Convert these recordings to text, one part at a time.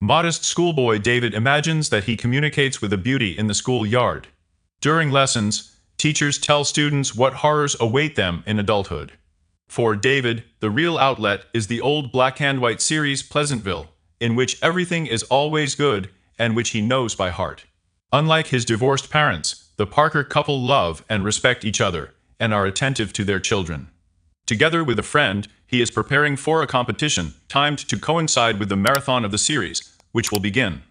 Modest schoolboy David imagines that he communicates with a beauty in the schoolyard. During lessons, teachers tell students what horrors await them in adulthood. For David, the real outlet is the old black-and-white series Pleasantville, in which everything is always good and which he knows by heart. Unlike his divorced parents, the Parker couple love and respect each other and are attentive to their children. Together with a friend, he is preparing for a competition timed to coincide with the marathon of the series, which will begin.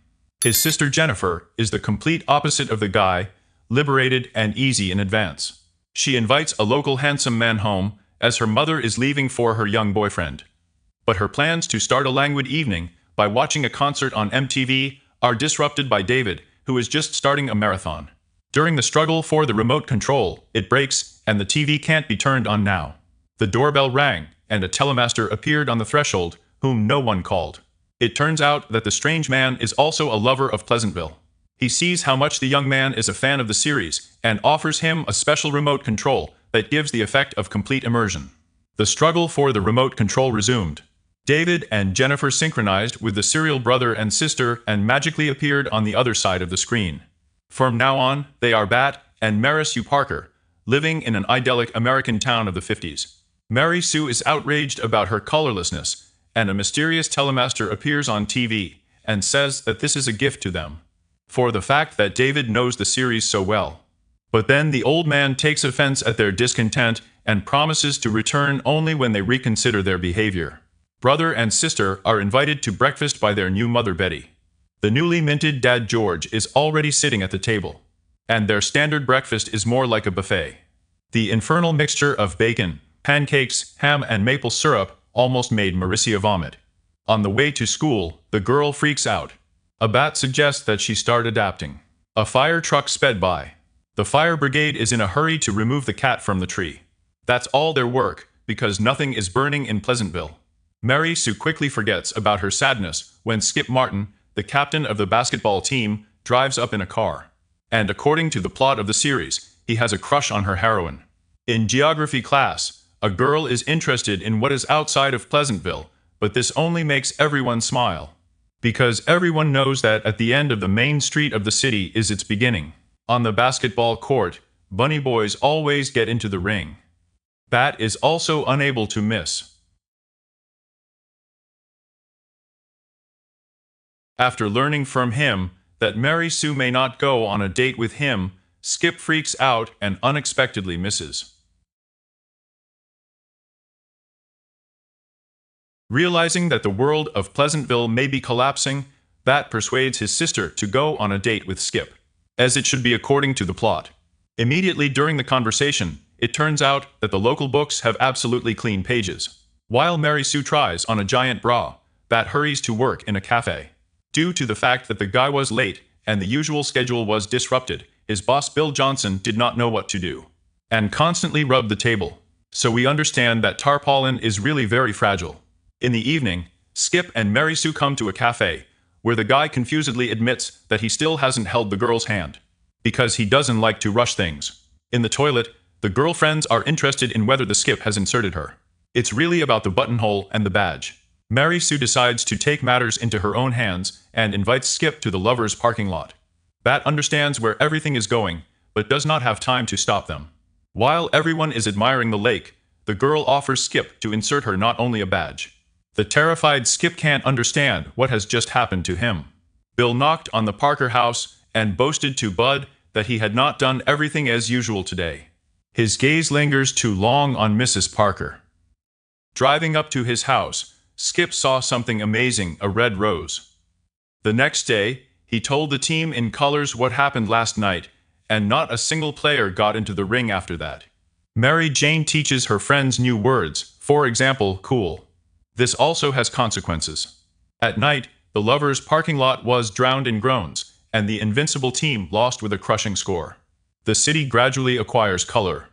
His sister Jennifer is the complete opposite of the guy, liberated and easy in advance. She invites a local handsome man home as her mother is leaving for her young boyfriend. But her plans to start a languid evening by watching a concert on MTV are disrupted by David, who is just starting a marathon. During the struggle for the remote control, it breaks and the TV can't be turned on now. The doorbell rang, and a telemaster appeared on the threshold, whom no one called. It turns out that the strange man is also a lover of Pleasantville. He sees how much the young man is a fan of the series, and offers him a special remote control that gives the effect of complete immersion. The struggle for the remote control resumed. David and Jennifer synchronized with the serial brother and sister and magically appeared on the other side of the screen. From now on, they are Bat and Mary Sue Parker, living in an idyllic American town of the 50s. Mary Sue is outraged about her colorlessness, and a mysterious telemaster appears on TV and says that this is a gift to them, for the fact that David knows the series so well. But then the old man takes offense at their discontent and promises to return only when they reconsider their behavior. Brother and sister are invited to breakfast by their new mother Betty. The newly minted dad George is already sitting at the table, and their standard breakfast is more like a buffet. The infernal mixture of bacon, pancakes, ham, and maple syrup almost made Maricia vomit. On the way to school, the girl freaks out. A bat suggests that she start adapting. A fire truck sped by. The fire brigade is in a hurry to remove the cat from the tree. That's all their work, because nothing is burning in Pleasantville. Mary Sue quickly forgets about her sadness when Skip Martin, the captain of the basketball team, drives up in a car. And according to the plot of the series, he has a crush on her heroine. In geography class, a girl is interested in what is outside of Pleasantville, but this only makes everyone smile. Because everyone knows that at the end of the main street of the city is its beginning. On the basketball court, bunny boys always get into the ring. Bat is also unable to miss. After learning from him that Mary Sue may not go on a date with him, Skip freaks out and unexpectedly misses. Realizing that the world of Pleasantville may be collapsing, Bat persuades his sister to go on a date with Skip, as it should be according to the plot. Immediately during the conversation, it turns out that the local books have absolutely clean pages. While Mary Sue tries on a giant bra, Bat hurries to work in a cafe. Due to the fact that the guy was late and the usual schedule was disrupted, his boss Bill Johnson did not know what to do, and constantly rubbed the table. So we understand that tarpaulin is really very fragile. In the evening, Skip and Mary Sue come to a cafe, where the guy confusedly admits that he still hasn't held the girl's hand, because he doesn't like to rush things. In the toilet, the girlfriends are interested in whether the Skip has inserted her. It's really about the buttonhole and the badge. Mary Sue decides to take matters into her own hands and invites Skip to the lovers' parking lot. Bat understands where everything is going, but does not have time to stop them. While everyone is admiring the lake, the girl offers Skip to insert her not only a badge. The terrified Skip can't understand what has just happened to him. Bill knocked on the Parker house and boasted to Bud that he had not done everything as usual today. His gaze lingers too long on Mrs. Parker. Driving up to his house, Skip saw something amazing, a red rose. The next day, he told the team in colors what happened last night, and not a single player got into the ring after that. Mary Jane teaches her friends new words, for example, cool. This also has consequences. At night, the lovers' parking lot was drowned in groans, and the invincible team lost with a crushing score. The city gradually acquires color.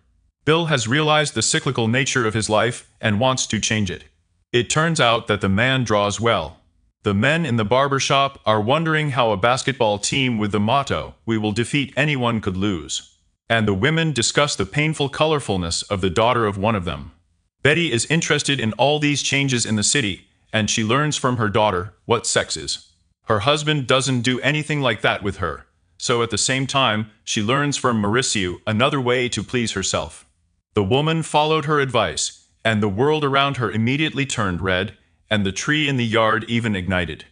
Bill has realized the cyclical nature of his life and wants to change it. It turns out that the man draws well. The men in the barber shop are wondering how a basketball team with the motto, "We will defeat anyone," could lose. And the women discuss the painful colorfulness of the daughter of one of them. Betty is interested in all these changes in the city, and she learns from her daughter what sex is. Her husband doesn't do anything like that with her. So at the same time, she learns from Mauricio another way to please herself. The woman followed her advice, and the world around her immediately turned red, and the tree in the yard even ignited.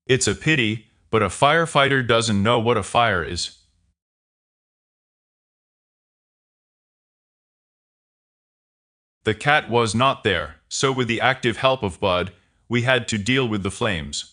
It's a pity, but a firefighter doesn't know what a fire is. The cat was not there, so with the active help of Bud, we had to deal with the flames.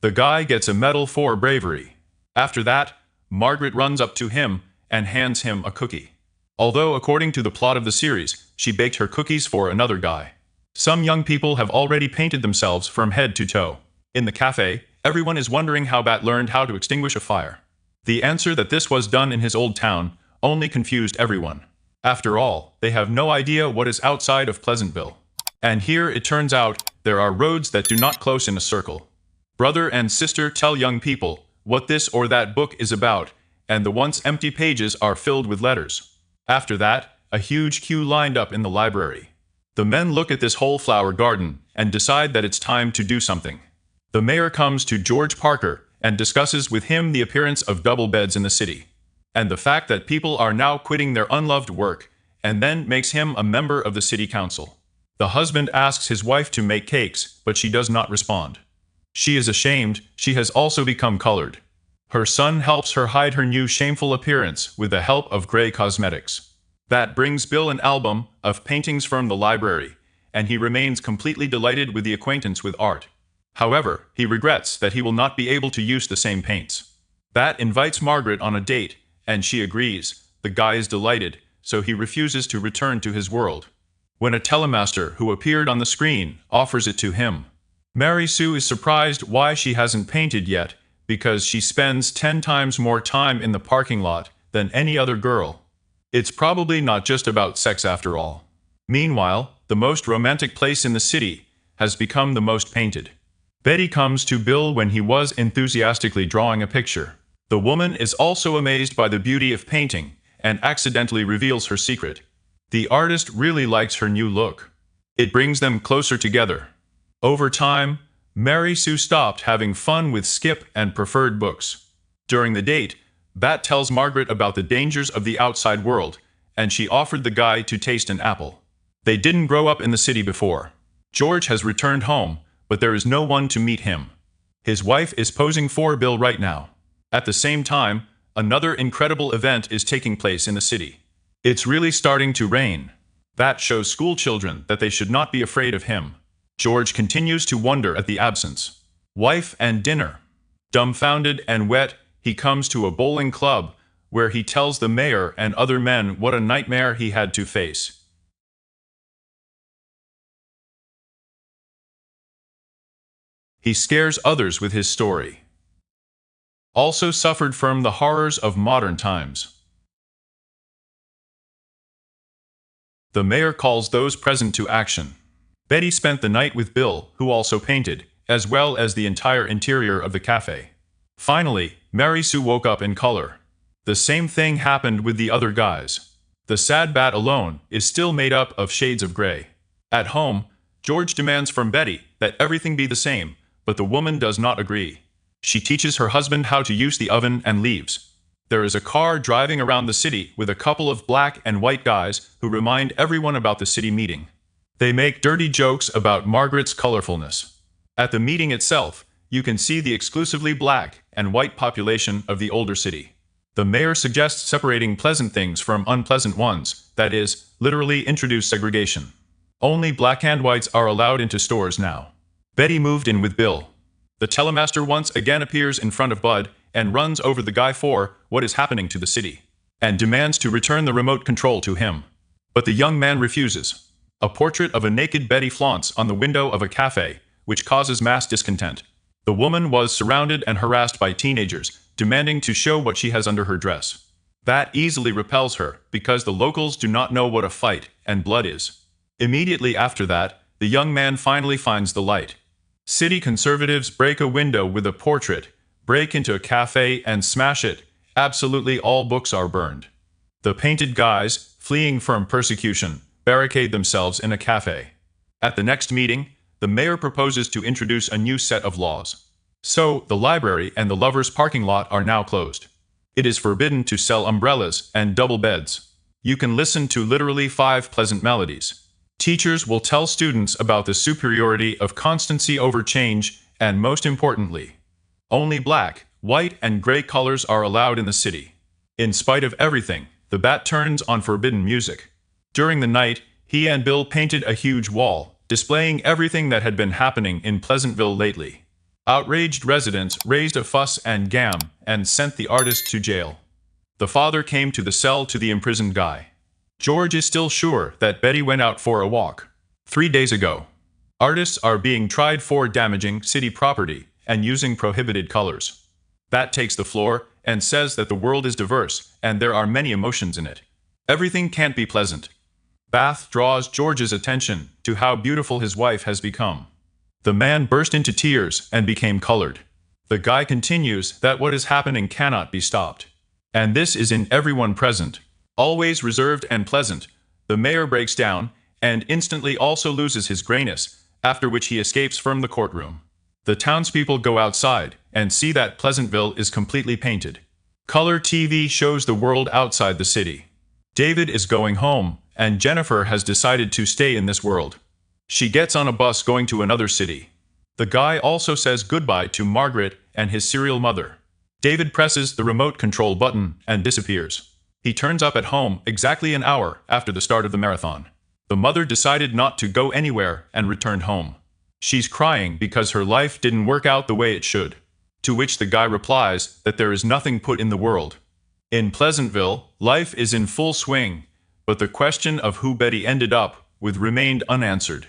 The guy gets a medal for bravery. After that, Margaret runs up to him and hands him a cookie. Although according to the plot of the series, she baked her cookies for another guy. Some young people have already painted themselves from head to toe. In the cafe, everyone is wondering how Bat learned how to extinguish a fire. The answer that this was done in his old town only confused everyone. After all, they have no idea what is outside of Pleasantville. And here it turns out, there are roads that do not close in a circle. Brother and sister tell young people what this or that book is about, and the once empty pages are filled with letters. After that, a huge queue lined up in the library. The men look at this whole flower garden and decide that it's time to do something. The mayor comes to George Parker and discusses with him the appearance of double beds in the city, and the fact that people are now quitting their unloved work, and then makes him a member of the city council. The husband asks his wife to make cakes, but she does not respond. She is ashamed. She has also become colored. Her son helps her hide her new shameful appearance with the help of gray cosmetics. That brings Bill an album of paintings from the library, and he remains completely delighted with the acquaintance with art. However, he regrets that he will not be able to use the same paints. Bat invites Margaret on a date, and she agrees. The guy is delighted, so he refuses to return to his world. When a telemaster who appeared on the screen offers it to him, Mary Sue is surprised why she hasn't painted yet, because she spends 10 times more time in the parking lot than any other girl. It's probably not just about sex after all. Meanwhile, the most romantic place in the city has become the most painted. Betty comes to Bill when he was enthusiastically drawing a picture. The woman is also amazed by the beauty of painting and accidentally reveals her secret. The artist really likes her new look. It brings them closer together. Over time, Mary Sue stopped having fun with Skip and preferred books. During the date, Bat tells Margaret about the dangers of the outside world, and she offered the guy to taste an apple. They didn't grow up in the city before. George has returned home, but there is no one to meet him. His wife is posing for Bill right now. At the same time, another incredible event is taking place in the city. It's really starting to rain. Bat shows school children that they should not be afraid of him. George continues to wonder at the absence. Wife and dinner. Dumbfounded and wet, he comes to a bowling club, where he tells the mayor and other men what a nightmare he had to face. He scares others with his story. Also suffered from the horrors of modern times. The mayor calls those present to action. Betty spent the night with Bill, who also painted, as well as the entire interior of the cafe. Finally, Mary Sue woke up in color. The same thing happened with the other guys. The sad Bat alone is still made up of shades of gray. At home, George demands from Betty that everything be the same, but the woman does not agree. She teaches her husband how to use the oven and leaves. There is a car driving around the city with a couple of black and white guys who remind everyone about the city meeting. They make dirty jokes about Margaret's colorfulness. At the meeting itself, you can see the exclusively black and white population of the older city. The mayor suggests separating pleasant things from unpleasant ones, that is, literally introduce segregation. Only black and whites are allowed into stores now. Betty moved in with Bill. The telemaster once again appears in front of Bud and runs over the guy for what is happening to the city, and demands to return the remote control to him. But the young man refuses. A portrait of a naked Betty flaunts on the window of a cafe, which causes mass discontent. The woman was surrounded and harassed by teenagers, demanding to show what she has under her dress. That easily repels her, because the locals do not know what a fight and blood is. Immediately after that, the young man finally finds the light. City conservatives break a window with a portrait, break into a cafe and smash it. Absolutely all books are burned. The painted guys, fleeing from persecution, barricade themselves in a cafe. At the next meeting, the mayor proposes to introduce a new set of laws. So, the library and the lovers' parking lot are now closed. It is forbidden to sell umbrellas and double beds. You can listen to literally 5 pleasant melodies. Teachers will tell students about the superiority of constancy over change, and most importantly, only black, white, and gray colors are allowed in the city. In spite of everything, the Bat turns on forbidden music. During the night, he and Bill painted a huge wall, displaying everything that had been happening in Pleasantville lately. Outraged residents raised a fuss and gam and sent the artist to jail. The father came to the cell to the imprisoned guy. George is still sure that Betty went out for a walk 3 days ago. Artists are being tried for damaging city property and using prohibited colors. Bat takes the floor and says that the world is diverse and there are many emotions in it. Everything can't be pleasant. Bath draws George's attention to how beautiful his wife has become. The man burst into tears and became colored. The guy continues that what is happening cannot be stopped. And this is in everyone present. Always reserved and pleasant, the mayor breaks down and instantly also loses his grayness, after which he escapes from the courtroom. The townspeople go outside and see that Pleasantville is completely painted. Color TV shows the world outside the city. David is going home, and Jennifer has decided to stay in this world. She gets on a bus going to another city. The guy also says goodbye to Margaret and his serial mother. David presses the remote control button and disappears. He turns up at home exactly an hour after the start of the marathon. The mother decided not to go anywhere and returned home. She's crying because her life didn't work out the way it should. To which the guy replies that there is nothing put in the world. In Pleasantville, life is in full swing, but the question of who Betty ended up with remained unanswered.